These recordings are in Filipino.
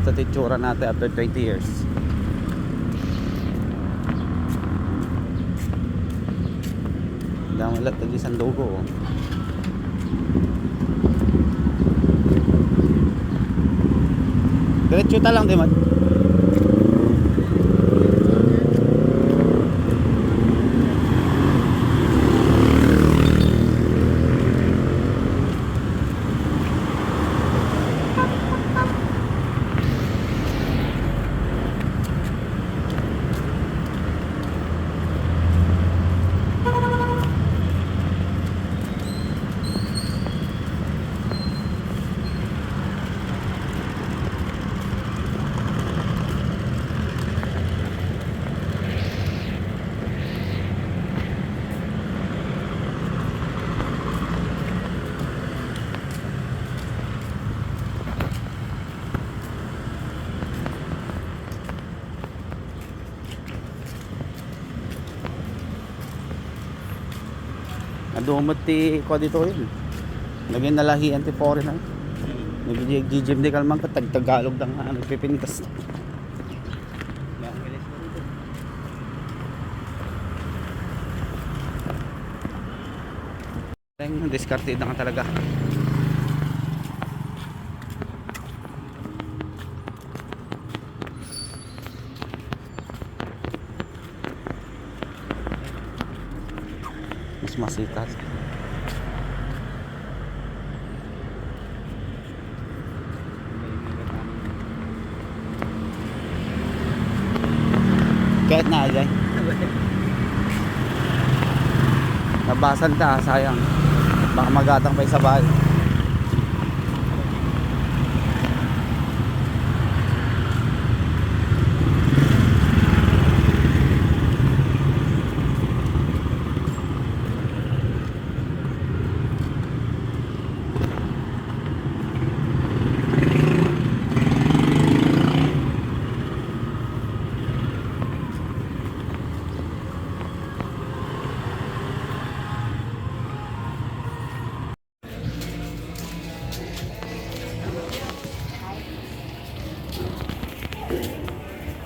ito titsura natin after 20 years. Dami lang tag isang logo oh. Diretso ta lang, di man. Nadumot ti ko dito yun. Lagyan nalahian ti foreigner. Nag-gym di kalman ka tag-tagalog ng nagpipintas. Discarded na ka talaga. Mas masitas. Kahit na agay. Nabasan ta, sayang. Baka magatang pa sa bahay.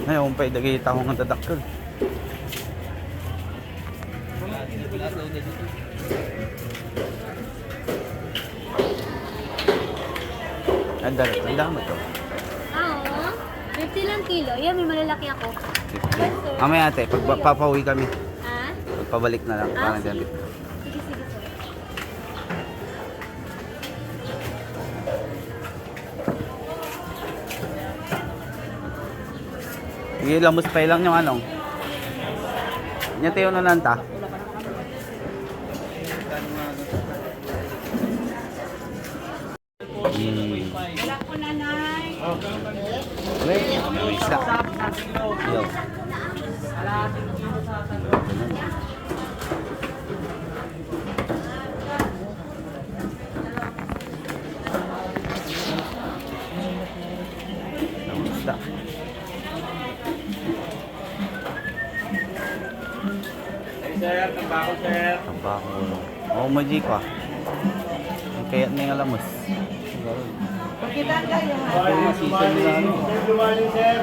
Ngayon pa idagita ko ng dadakkel. Ang dami to. Oo. 50 lang kilo. Yan, may malalaki ako. Yes, sir. Mamaya ate, pagpapauwi kami. Ha? Pagpabalik na lang. Parang sige. dyan. Sige, sige, sir. Sige, lamos pa lang yung ano. Nyate yun na nanta. Wala ko nanay. Isa. Yo. Isa. Sir, tambako sir. Tambako. Oh, maji ka. Kaya na yung alamos. Pagkita kayo, ha? Good morning, sir. Good morning, sir.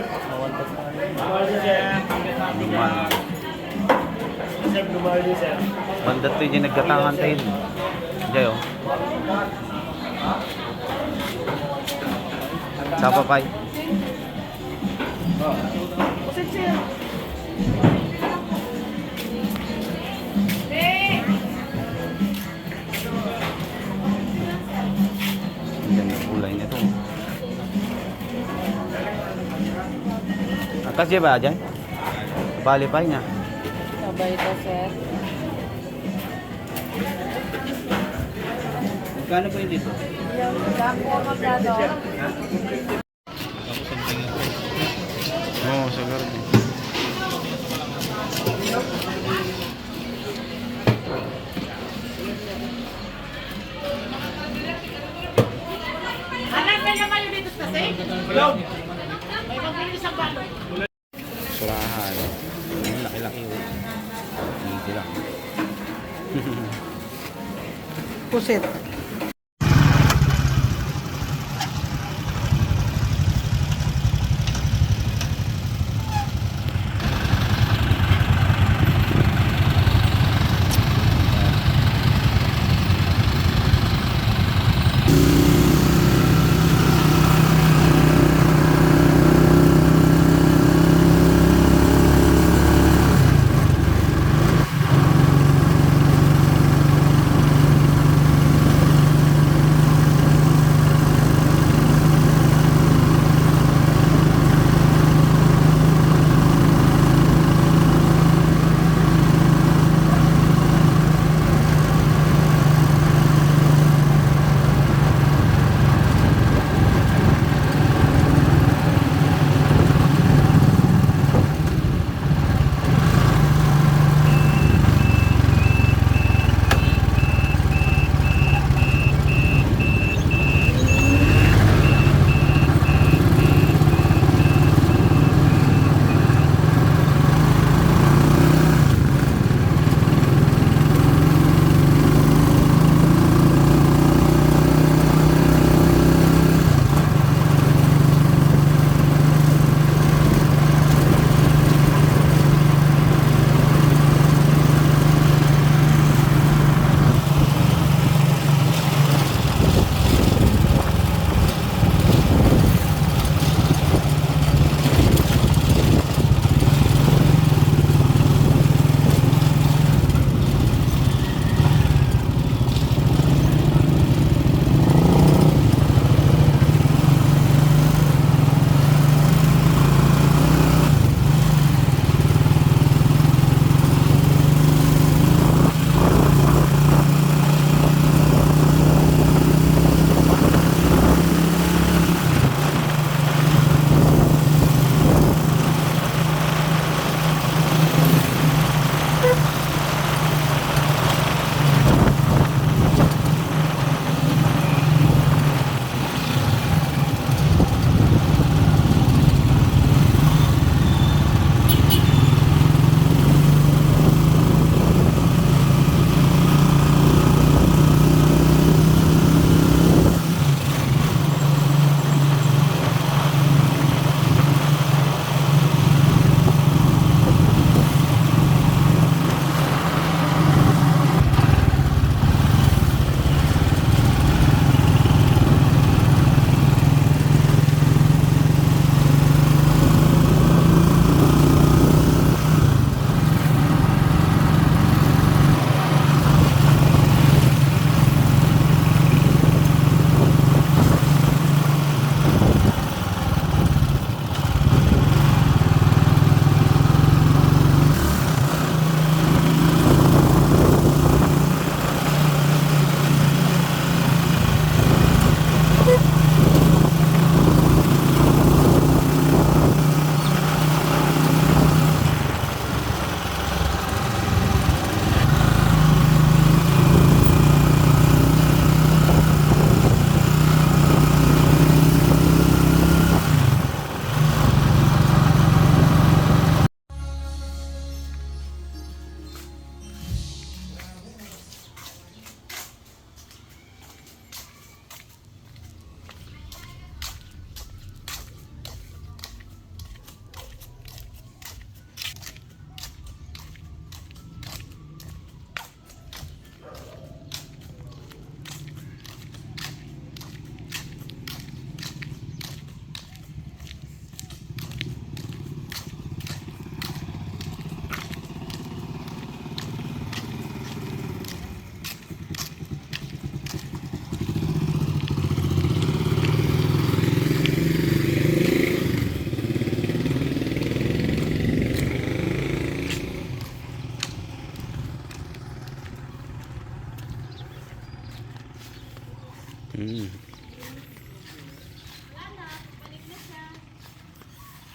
Sir, good morning, sir. Bandat to yung nagkatangan tayo. Diyan oh. Sapa pa. Kulay nito. Atas dia ba dyan? Bali pa niya. Sabay ito, sir. Magkano po yung dito? Yung dako magdado. Oo, sa garden. Anak, may naman yung dito sa safe? Hello. May magbili isang balot. Surahan. Laki-laki yun. Easy lang. Pusit.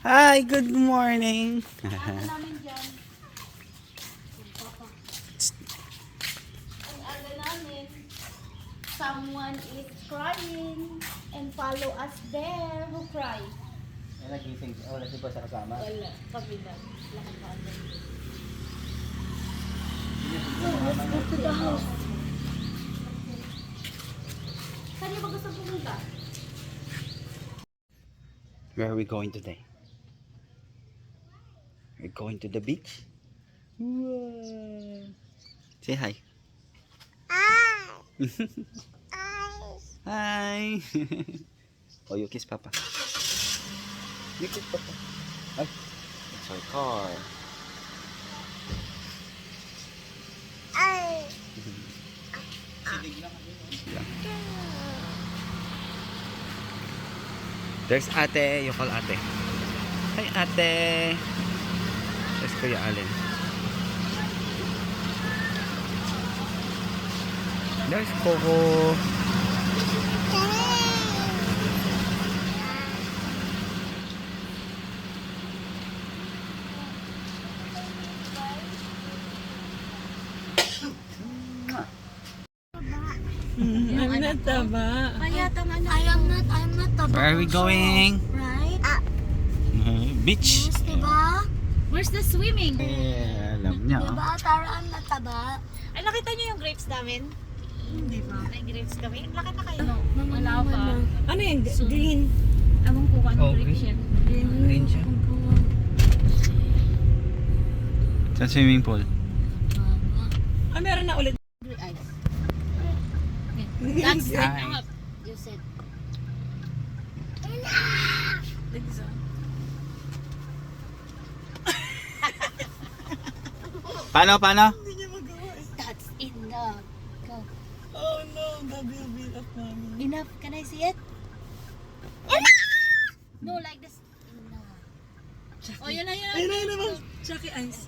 Hi, good morning. Ano namin dyan? Ang aga namin. Someone is crying and follow us there. Who cry? Nagising. Oh, nasi pa sa kasama. Wala. Kabila. Lahat pa ako. Let's go to the house. Saan niyo ba gusto pumunta? Where are we going today? We're going to the beach. Wow. Say hi. Hi. Oh, you kiss Papa. You kiss Papa. Ay, it's our car. There's ate. You call ate. Hi ate. There's Kuya Allen. There's Coco. I'm not taba. I am not taba. Where are we going? Right? Beach. Yes, diba? Where's the swimming? Eh, alam niya. Oh. Diba? Tara, I'm not taba. Ay, nakita niyo yung grapes namin? Hindi ba? May grapes kami. Laki na kayo. Wala pa. Ano yung green? Ewan ko kung Oh, anong grapes yan. Green siya. Sa swimming pool. Ah, meron na ulit. That's it. Hi. You said. Paano? Hindi niya magawa eh. That's enough. Go. Oh no, gabi-gabi up namin. Enough. Can I see it? No, like this. Enough. Oh, yun na. Ayun na naman. Chucky Ice.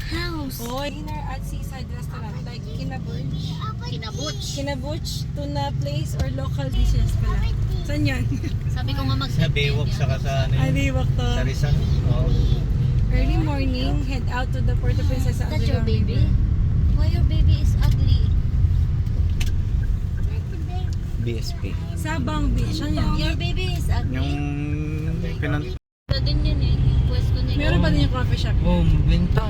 House. Oh, dinner at seaside restaurant like Kinabuch. Kinabuch. Kinabuch, tuna place or local dishes pala. Saan yan? Sabi ko nga Sa Baywalk saka sa ano Ay, yun? Baywalk to. Sa Rizal. Oo. Early morning, head out to the Puerto Princesa. That's your Aguilar baby? River. Why your baby is ugly? BSP. Sabang Beach. Saan yan? Your baby is ugly? Yung Ito din yun eh. Yung pwesto na yun. Meron pa din yung coffee shop. Oh, benta.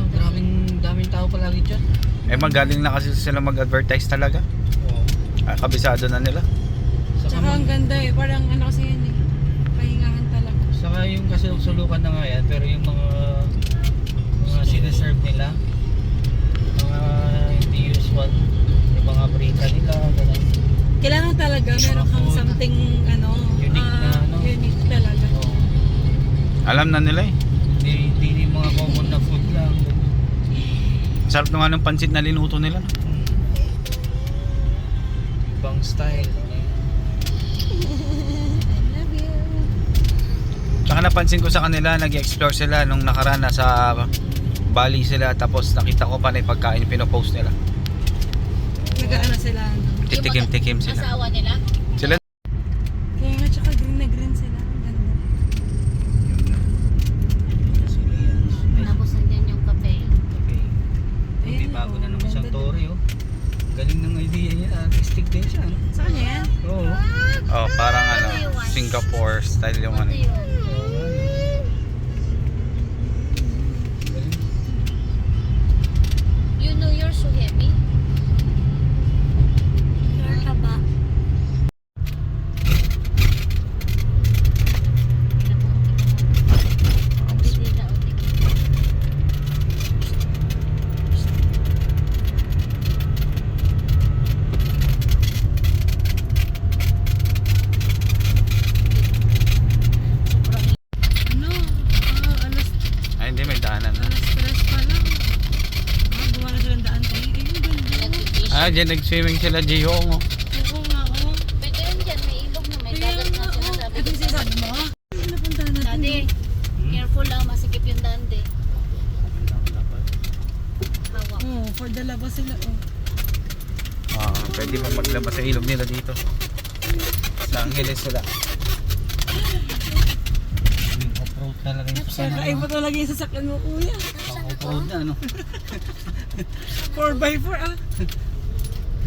Daming tao palagi dyan. Eh magaling na kasi sila mag-advertise talaga. Oo. Kabisado na nila. Tsaka ang ganda eh. Parang ano kasi yan eh. Pahingahan talaga. Saka yung kasulukulukan na nga yan, pero yung mga sineserve nila, mga hindi usual, yung mga brita nila, ganun. Kailangan talaga meron kang something Unique na ano. unique talaga. Oo. Alam na nila eh. Hindi yung mga common na food lang. Sarap na nga ng pansit na linuto nila. Ibang style. Tsaka napansin ko sa kanila, nag-explore sila nung nakaraan sa Bali sila, tapos nakita ko pa na yung pagkain pinopost nila. Nag-ano sila. Titikim-tikim sila. Asawa nila? Sila Kaya nga tsaka green na green sila. Ang ganda. Tapos nandyan yung kape. Okay. Hindi Ayun, bago oh, na naman siyang ganda Tore, oh. Galing ng idea niya, artistic din siya, no? Sa kanya yan? Oo. oh, parang Singapore style yung Ano ano. yun? You know you're so heavy. You're haba. Ano? Alas Ay hindi, may daanan na. 3 pa lang. Gawa na silang daan tayo. Eh, yung ganda. Ah, dyan nag-swimming sila, Jihong. Oh. Oo nga, oo. Pwede rin dyan, may ilog na, may Kaya dagat na nga, oo. sinasabi. Ito yung sinasabi mo. Ay, napuntahan natin. Daddy, careful lang, masikip yung dande. Hawak. Oo, for the labas sila. Oh. Ah, pwede mo maglabas sa ilog nila dito. Los Angeles sila. Off-road talaga yung sasakyan. Ay mo talaga yung sasakyan mo, kuya. Off-road na, ano? 4x4 ah.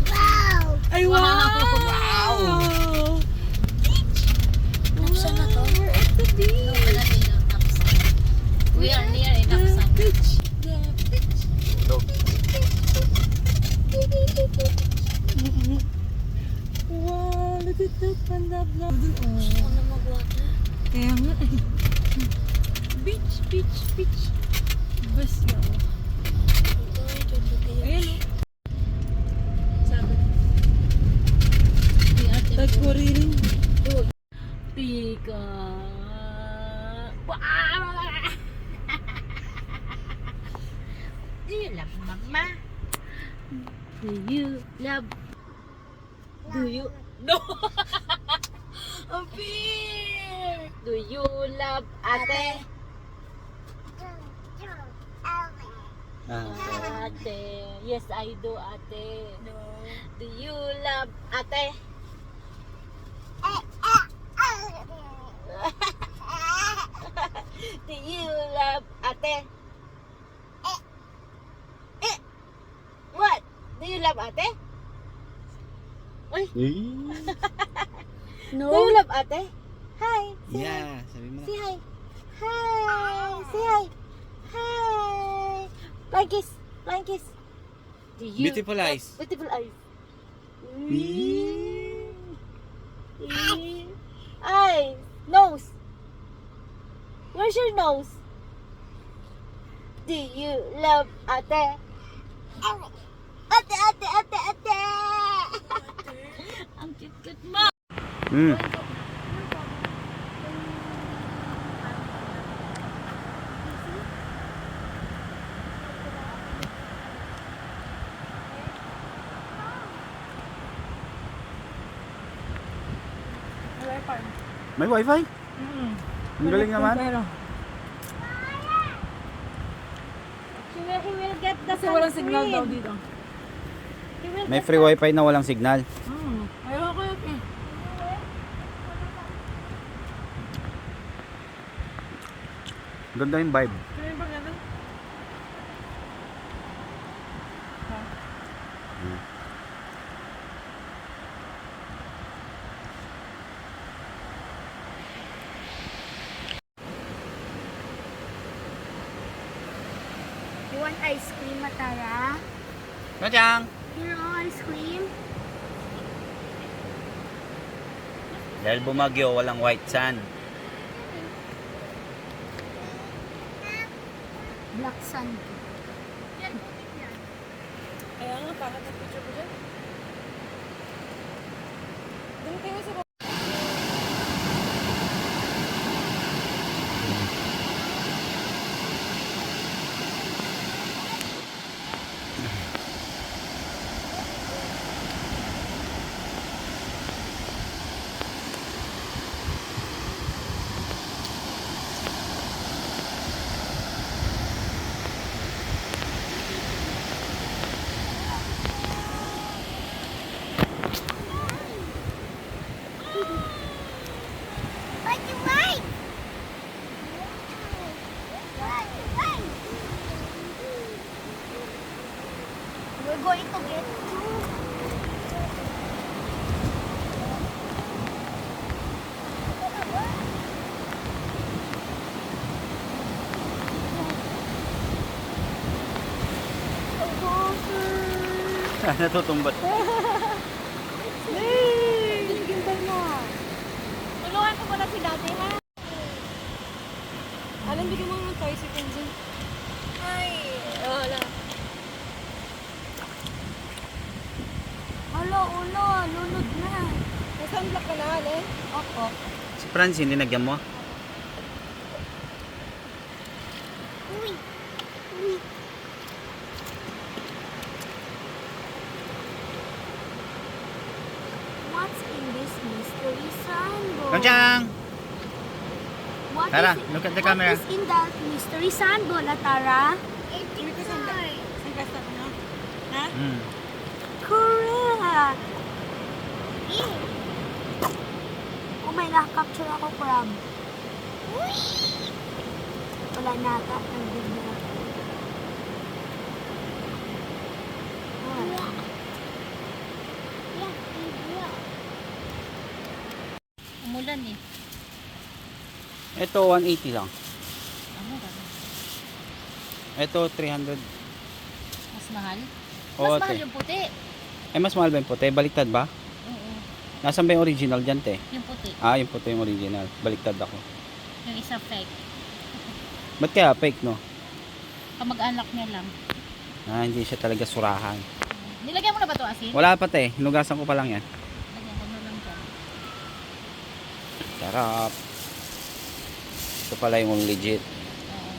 Wow! Ay, wow! Wow! Naksan na to? We're at the beach. Wala din ang Naksan. We are near in Naksan. Beach. The beach. Go. Wow, look at that panda vlog. Dun, oh. Ano mag-water? Kaya nga eh. Beach, beach, beach. Bus yun. Ayun oh. Sabi. We are Tag ko rin. Pika. Do you love mama? Do you love? Do you? No. Apir. Do you love ate? Ate. Yes, I do, ate. No. Do you love ate? Do you love ate? What? Do you love ate? No? Do you love ate? Hi. Yeah, sabi mo na. Say hi. Hi. Say hi. Hi. Flying kiss. Flying kiss. Do you Beautiful eyes. Beautiful eyes. Eyes. Nose. Where's your nose? Do you love ate? Ate, ate, ate, ate. Ang cute-cute mo. Hmm. May wifi? Ang galing naman. Pero, He will get the kasi walang signal sunscreen. daw dito. He will May get free wifi na walang signal. Ayaw ko yun eh. Ganda yung vibe. Kaya yung pag ano? You want ice cream, Matara? Kachang! Here, oh, ice cream. Dahil bumagyo, walang white sand. Black sun. Kaya nga, bakit ang picture ko dyan? Doon kayo sa But you wait! Wait! We're going to get to... Natutumbat. Gintay mo. Tulungan ko muna si dati, ha? Alam, bigyan mo ng tricycle dyan. Ay, wala. Alo, ulo, lulod na. May sunblock ka na, Ale? Opo. Si Franz, hindi nagyan mo? Uy! Uy! What's in this mystery sandbox? Kachang! What Tara, is- look at the camera. What is in that mystery sandbox, Tara? Sabi ko sa ano? Ha? Hmm. Correct! may nakakapture ako crab. Wala na ata. Nag-video na. Umulan eh. Ito 180 lang. Ano ba? Ito 300. Mas mahal? Oo, Mas mahal te. yung puti. Eh, mas mahal ba yung puti? Baliktad ba? Oo. Nasaan ba yung original dyan, te? Yung puti. Ah, yung puti yung original. Baliktad ako. Yung isa fake. Ba't kaya fake, no? Kamag-anak niya lang. Ah, hindi siya talaga surahan. Nilagyan mo na ba ito asin? Wala pa, te. Hinugasan ko pa lang yan. Lagyan ko na lang dyan. Sarap. Ito pala yung legit. Oo.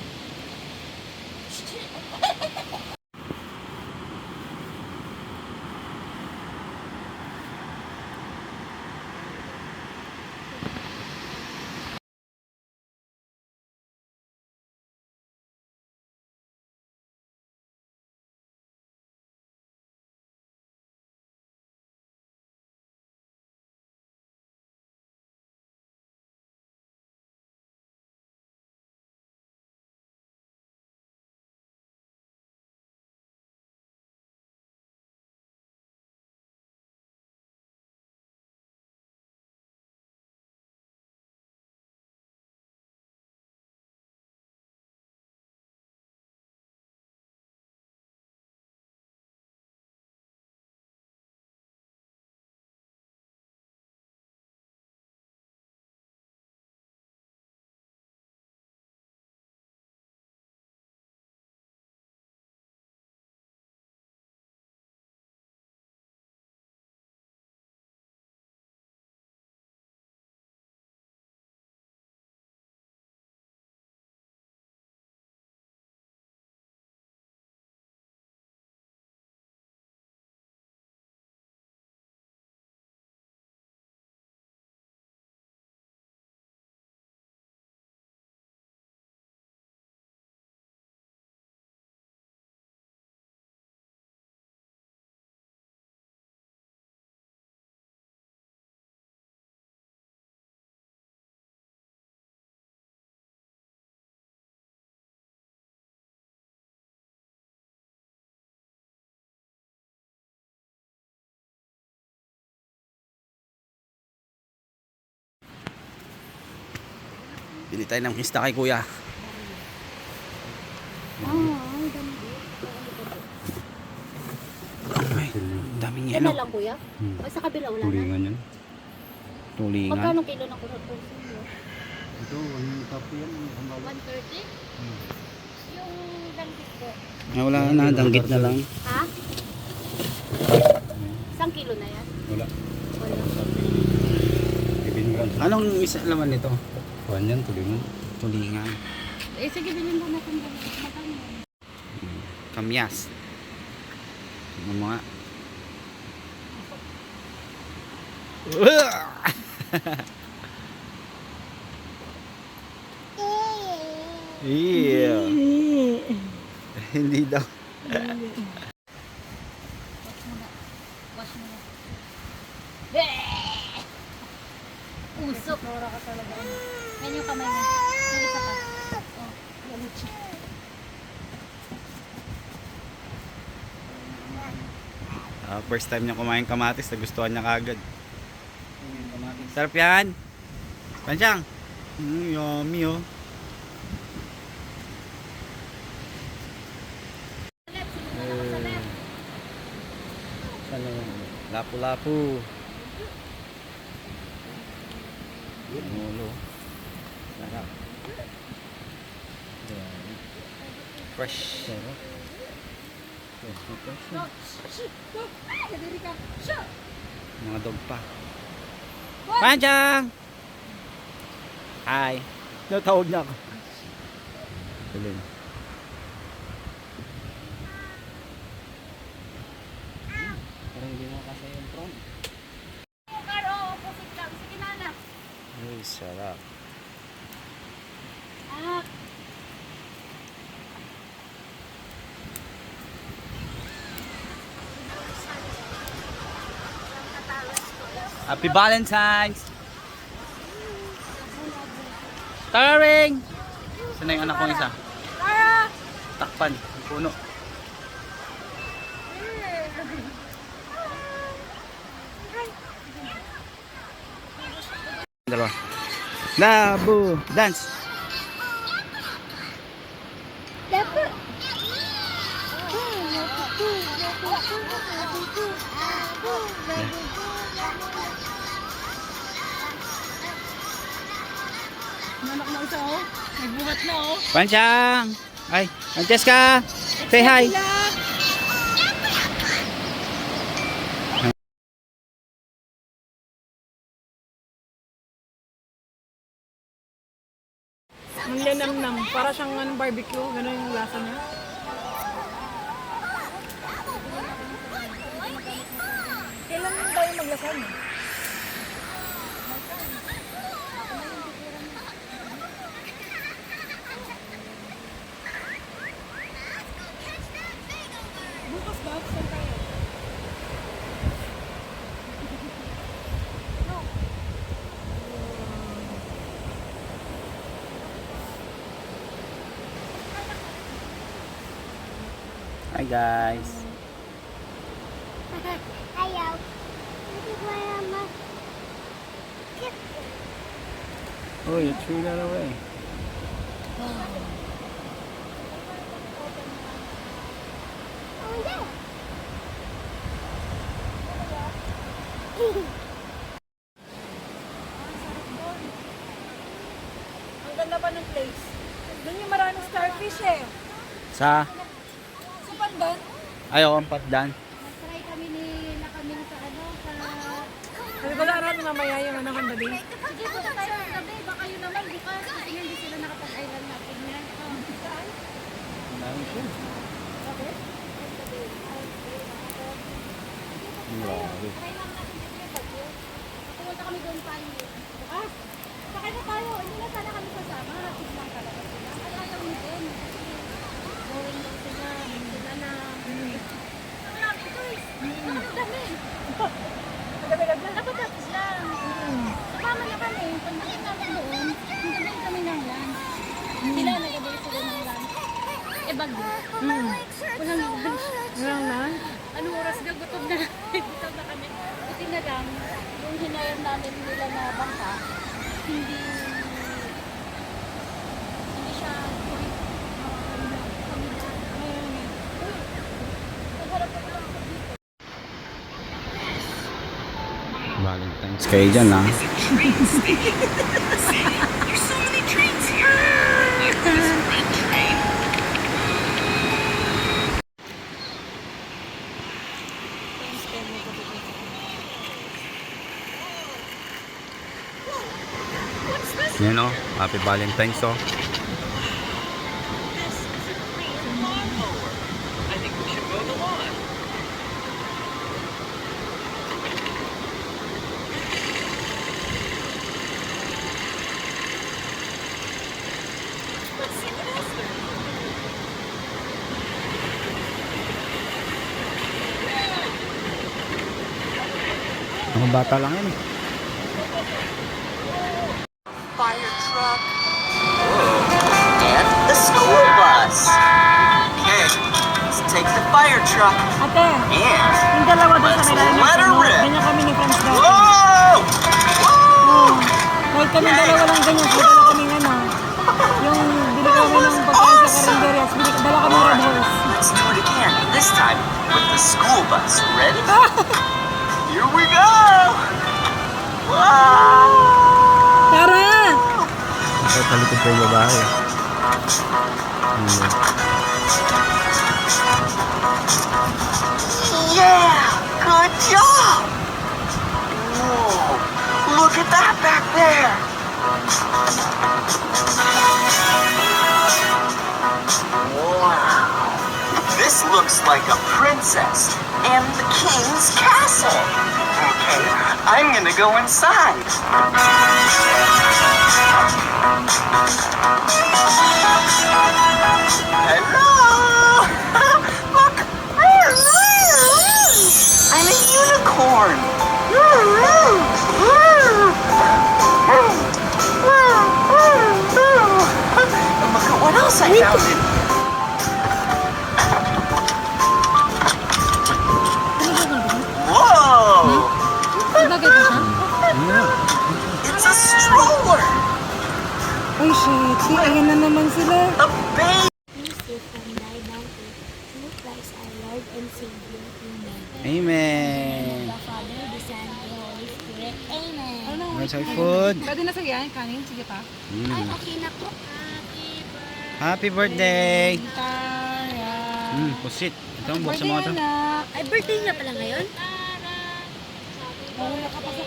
Bili tayo ng isda kay kuya. Ay, daming Yan yelo. na lang kuya. O sa kabila wala na. Tulingan yun. Tulingan. Magkano kilo ng kurot po? Ito, ano kape yan? 130? Yung danggit ko. Ah, wala na, danggit na lang. Ha? Isang kilo na yan? Wala. Wala. Ibingan. Anong isa laman nito? Kuhan yan, tulingan. Tulingan. Eh sige, bilhin mo natin danggit. Magkano yan? Kamyas. Ano mga? Yeah. Hindi daw. Wash mo na. Wash mo na. Usok. Yan yung kamay mo. Yung isa pa. Oh, yan siya. First time niya kumain kamatis, nagustuhan niya kagad. Sarap yan. Pansyang. Yummy oh. Lapu-lapu. Mulo. Sarap. Fresh. Mga dog pa. Panjang! Hi. Natawag niya ako. Galing. Parang hindi mo kasi yung prawn. Karo, opposite lang. Sige nana. Ay, sarap. Ah, Happy Valentine's! Taring! Saan na yung anak kong isa? Takpan, ang puno. Dalawa. Labo! Dance! Dapat. Nanak na isa oh. Nagbuhat na oh. Panchang! Ay, Francesca! Say hi! Ang linamnam. Para siyang barbecue. Gano'n yung lasa niya. Kailan tayo maglasal? Bukas ba? Saan tayo? Hi guys! Ayaw. Hindi ko naman. Oh, you threw that away. Oh, yeah. Ang ganda pa ng place. Doon yung maraming starfish eh. Sa? Sa Pandan. Ayaw ang patdan. Nag-try kami na kami sa ano, sa... Sabi ko lang natin mamaya yung ano kang gabi. Sige, punta tayo sa gabi. Baka yun naman bukas. Kasi hindi sila nakapag-island natin yan. Grabe. Try lang natin dito yung bagyo. Pumunta kami doon tayo. Bukas. Sakay na tayo. Hindi na sana kami sasama. Hatid lang talaga sila. Ay, ayaw mo din. Kasi going daw sila. Sila na... Marami guys. Ang dami. Dapat tapos lang. Sumama na kami. Pagdating namin doon, nagabay kami ng lunch. Sila nagabay sila ng lunch. Eh, bagyo. Walang lunch. Walang na. Anong oras na gutom na? Gutom na kami. Buti na lang, yung hinayang namin nila na bangka, hindi siya Valentine's kayo dyan ha. Yan o, happy Valentine's o. Mga bata lang yan eh. Fire truck and the school bus. Okay, let's take the fire truck Ate, and yung dalawa doon sa let's kailangan let her rip. ganyan kami ni Franz dati. Whoa! Oh, kahit kami dalawa lang ganyan, so dala kami ano. Yung bili kami ng pagkain sa karinderias, dala kami Red Horse. Let's do it again. This time with the school bus. Ready? Here we go! Wow! Tara! Ako talikod po yung babae. Yeah! Good job! Whoa! Look at that back there! Wow! This looks like a princess and the king's castle. Okay, I'm gonna go inside. Hello! Look! I'm a unicorn! found it. Whoa! Nagagay ko siya? It's a stroller! Ay, shit. Si, ayan na naman sila. A baby! Amen. Where's our food? Pwede na sa yan, kanin. Sige pa. Okay na po. Happy birthday! Tara. Pusit. Ito ang buksan mo ito. Ay, birthday niya pala ngayon?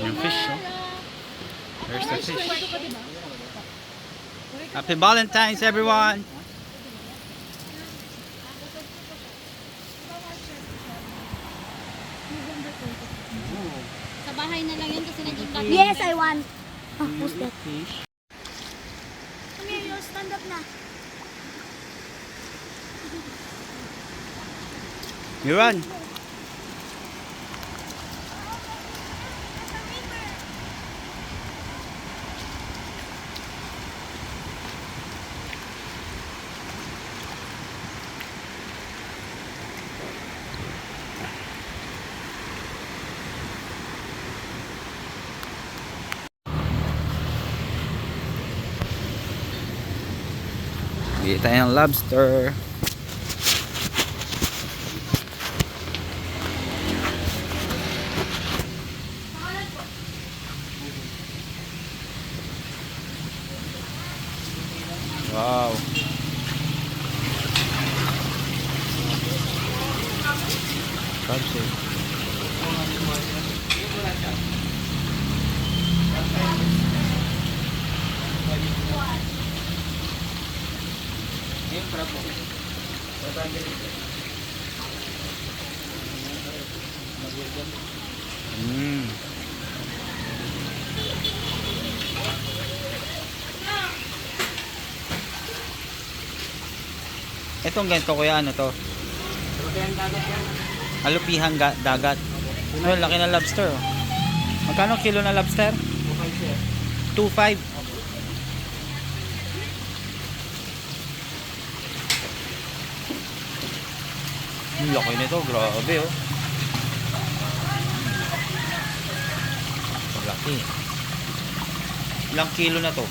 Yung fish, oh. There's the fish. Happy Valentine's, everyone! Sa bahay na lang yun kasi naging Yes, I want. Oh, who's that? Come here, you stand up na. You run. Bili tayo ng lobster. Wow. Crabs eh. Mm. Itong ganito kuya, ano to? Alupihan dagat. Ay, laki na lobster. Oh. Magkano kilo na lobster? 2.5. Ang laki nito, grabe oh. Ang laki. Ilang kilo na to?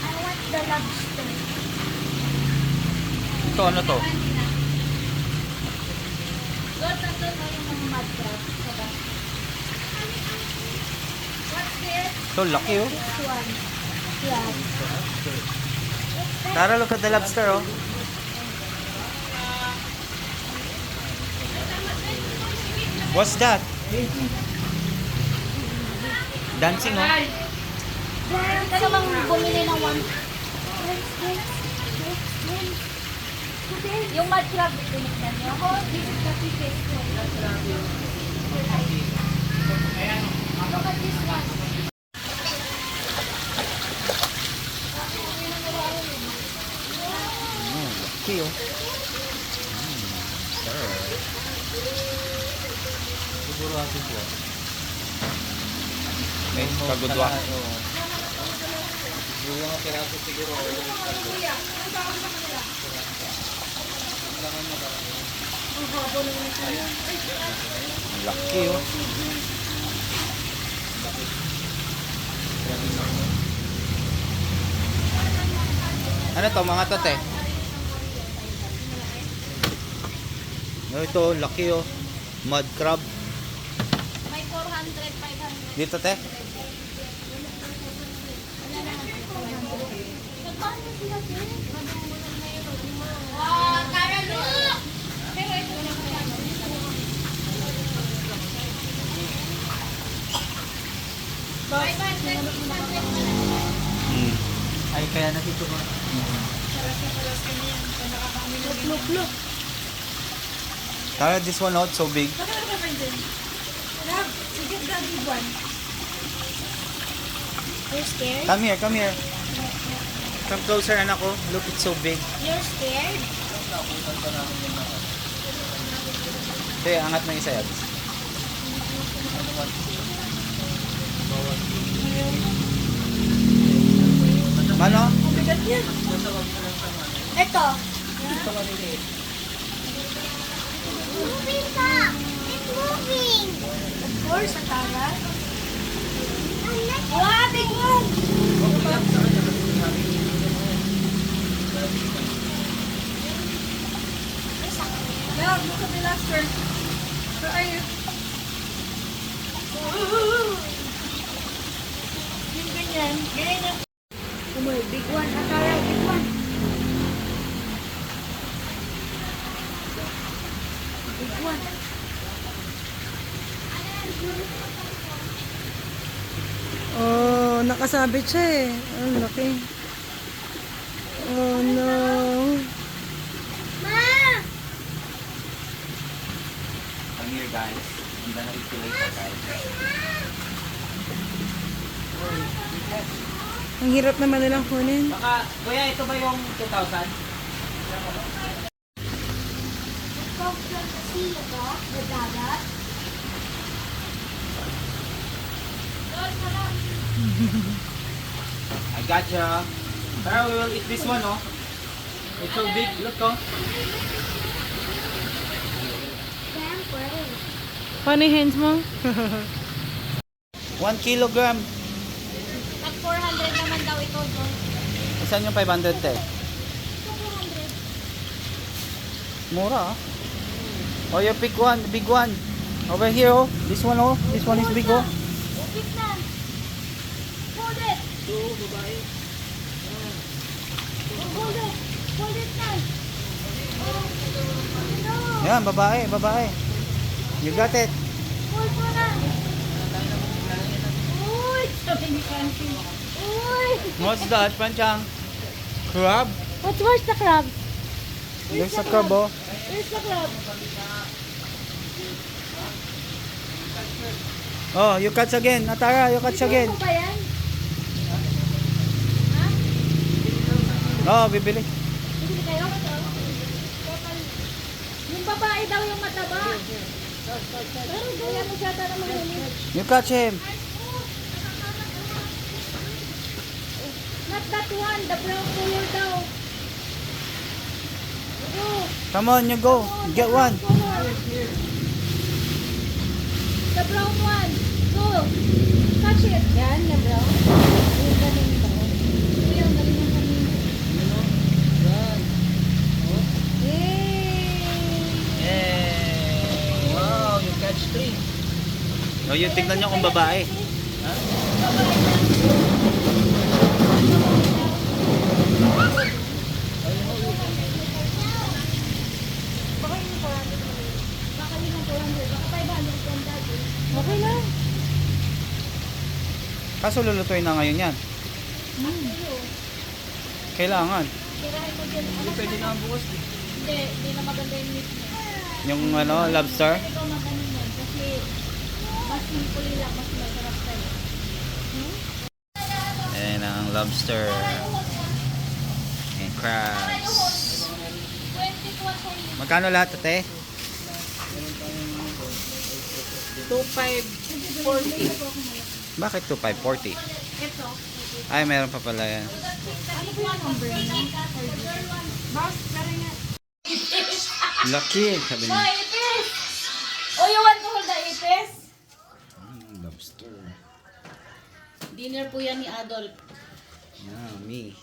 I want the lobster. Ito ano to? Ito laki oh. Tara, look at the lobster oh. What's that? Dancing oh. Kaya bang bumili ng one? Yung mud crab, tinikman niyo? This is the biggest one. Look at this one. Laki oh. Siguro atin po. May kagudwa. Yung mga piraso siguro. Laki oh. Ano to mga tote? No, ito laki oh. Mud crab. May 400, 500. Dito te. Magkano sila, sir? Wow, Tara, look! Pero ito na kaya. Ay, kaya nakito ba? Tara, this one not so big. You're scared? Come here, come here. Come closer anak ko. Look, it's so big. You're scared? Kaya angat mo isa yan. Ano? Ito. Ito maliliit. Moving ka! It's moving! Of course, Atara. Wow, big one! Love, look at the lobster. Where are you? Yung ganyan. Ganyan yung... Umoy, big one. Atara, big one. Big one. Oh, nakasabit siya eh. Ang laki. Oh no. Ma! Come here guys. I'm gonna eat you later guys. Ang hirap naman nilang kunin. Baka, kuya, ito ba yung 2,000? From the sea, ito. The dagat. I gotcha. Pero we will eat this one, oh. It's so big. Look, oh. Siyempre. Paano yung hands mo? 1 kilogram. Nag 400 naman daw ito doon. Saan yung 500 te? Mura, ah. Oh, you pick one. The big one. Over here, oh. This one, oh. This one is big, oh. Big na. Hold it. Hold it. Hold it na. No. Yan, babae, babae. You got it. Hold mo na. Uy. Sabi ni Francis. Uy. What's that, Panchang? Crab? Where's the crab? There's a crab, oh. Where's the crab? Oh, you catch again. Atara, you catch again. Ano ba yan? Oh, bibili. Bibili kayo? Yung babae daw yung mataba. Pero gaya mo siya na mahuli. You catch him. Not that one, the brown color daw. Go. Come on, you go. Get one. Color. The brown one. Go. Catch it. Yan, yung brown. Yung galing daw. Yung galing ng kanina. Yay! Yay! Wow, you catch 3. Oh, yung tignan nyo kung babae. Baka yun ang 400. Baka 500 yan dati. Okay na. Kaso lulutuin na ngayon yan. Kailangan. Tirahin mo dyan. Hindi pwede na ang bukas. Hindi na maganda yung meat niya. Yung ano, lobster. Ikaw magano yan kasi mas simple lang, mas masarap sa'yo. Ayan ang lobster. And crabs. 20 Magkano lahat, ate? 2,540. Bakit 2,540? Ito. Ay, meron pa pala yan. Ano po yung number niya? Boss, tara nga. Laki, sabi niya. Itis! Oh, you want to hold the itis? Lobster. Dinner po yan ni Adolf. Yummy.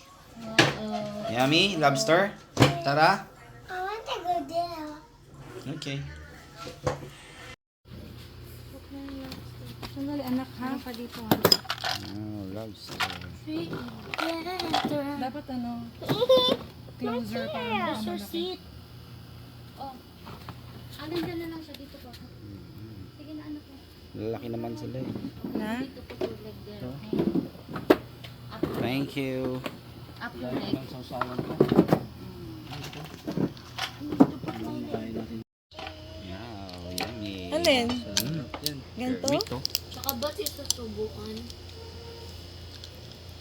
Yummy? Lobster? Tara. I want to go there. Okay. Sandali, anak ha? Pa dito. Oh, lobster. Dapat ano, closer para That's your malaki. seat. Oh. Alin dyan na lang siya dito po. Sige na anak ko. Lalaki naman sila eh. Na? Dito po your leg there. Okay? Thank you. Up your leg. Wow, yummy. Alin? Yan. Ganito? Meat to. Saka ba ito subukan?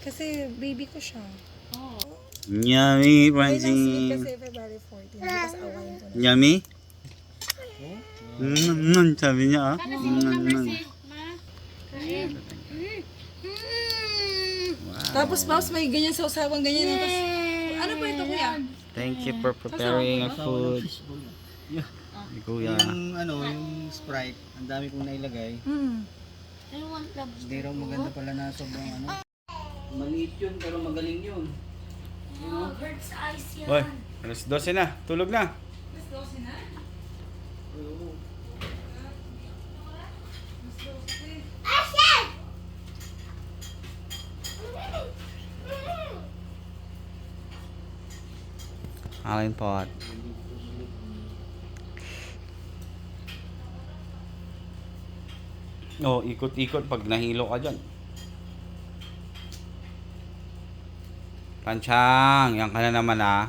Kasi baby ko siya. Oh. Yummy, Ay, nang sweet Francine. kasi February 14. Because awayin ko na. Yummy? Sabi niya ah. Sana si Mama Mercy, ma. Kain. Wow. Tapos mouse may ganyan sa usawang ganyan. Tapos, ano po ito kuya? Thank you for preparing our food. Kuya. Yung yung Sprite, ang dami kong nailagay. I want love. Hindi raw maganda pala na sobrang Maliit yun pero magaling yun. Bird's eyes yan. Hoy, alas 12 na. Tulog na. Alin pot. Oh, ikot-ikot pag nahilo ka dyan. Panchang, yan ka na naman ah.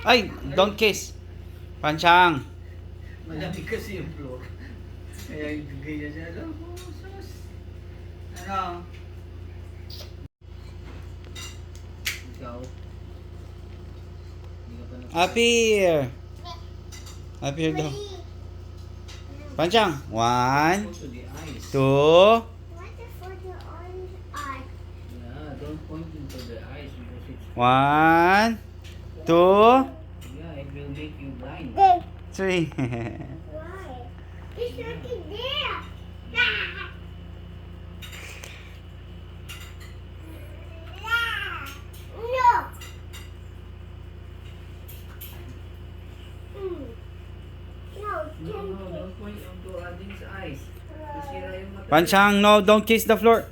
Ay, don't kiss. Panchang. Malamig kasi yung floor. Kaya ganyan siya. Sus. Ano? Ikaw? Hindi ka pa na... Up here. Up here daw. Panchang. 1, to the eyes. 2. Yeah, don't point into the eyes because it's... 1, 2, Yeah, it will make you blind. 3. No, don't point into Ading's eyes. Masira yung mata. Panchang, no, don't kiss the floor.